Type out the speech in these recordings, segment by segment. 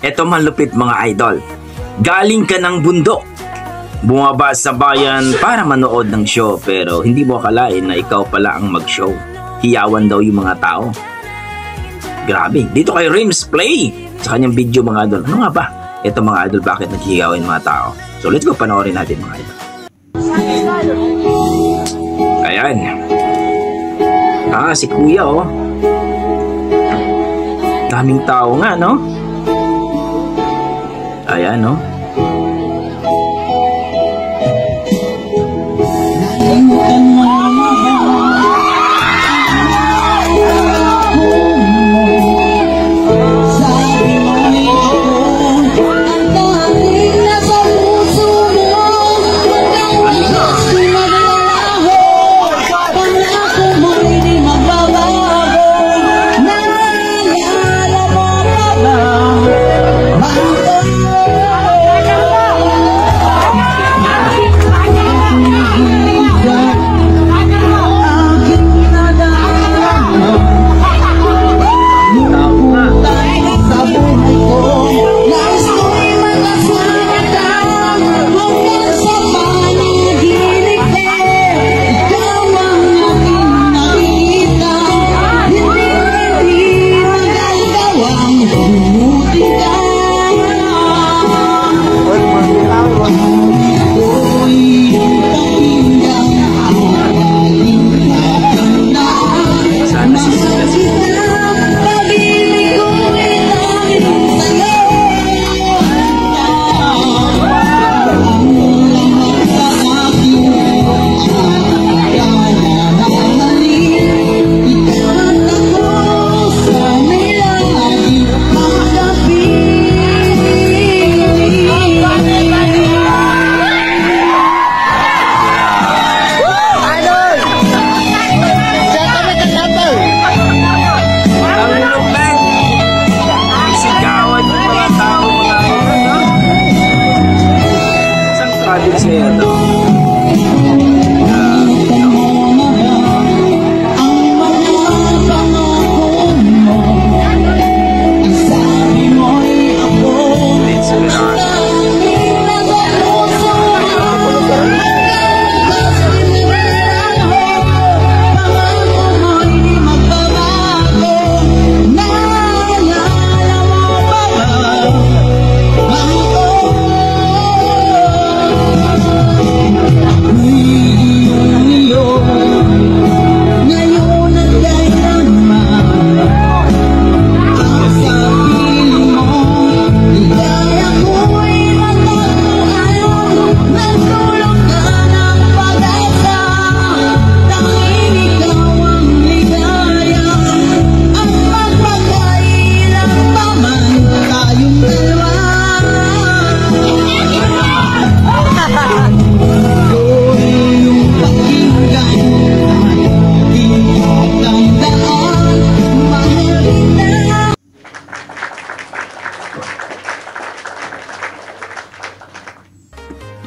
Eto malupit mga idol. Galing ka ng bundok, bumaba sa bayan para manood ng show, pero hindi mo akalain na ikaw pala ang mag-show. Hiyawan daw yung mga tao. Grabe, dito kay Rims Play sa kanyang video mga idol. Ano nga ba? Ito mga idol, bakit naghihiyawan mga tao? So let's go, panoorin natin mga idol. Ayan. Si kuya oh. Daming tao nga no? Ayan no?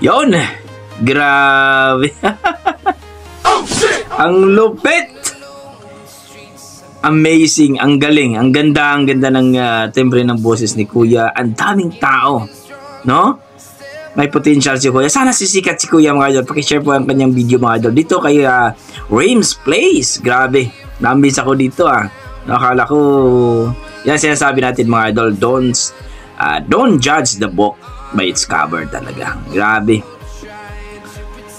Yon, grabe. Ang lupit. Amazing, ang galing, ang ganda ng timbre ng boses ni Kuya. Ang daming tao, no? May potential si Kuya. Sana sisikat si Kuya mga idol. Paki-share po ang kanyang video mga idol. Dito kay Rims Place. Grabe, nambis ako dito Nakala ko, yan sinasabi natin mga idol, don't judge the book by its cover talaga. Grabe.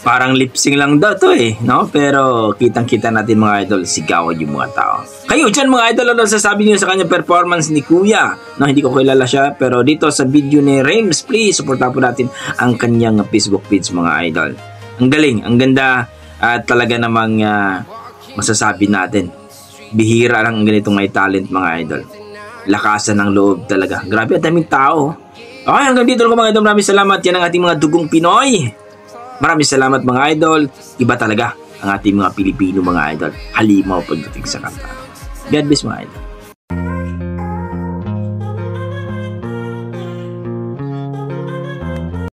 Parang lip-sync lang daw to no? Pero kitang-kita natin mga idol, sigawan yung mga tao. Kayo dyan mga idol, ano sasabi niyo sa kanyang performance ni Kuya? No, hindi ko kilala siya, pero dito sa video ni Rims, please, supportan po natin ang kanyang Facebook page mga idol. Ang galing, ang ganda, at talaga namang masasabi natin, bihira lang ang ganitong may talent mga idol. Lakasan ng loob talaga. Grabe, ang daming tao. Okay, hanggang dito lang mga idol. Maraming salamat. Yan ang ating mga dugong Pinoy. Maraming salamat mga idol. Iba talaga ang ating mga Pilipino mga idol. Halimaw pagdating sa kanta. God bless mga idol.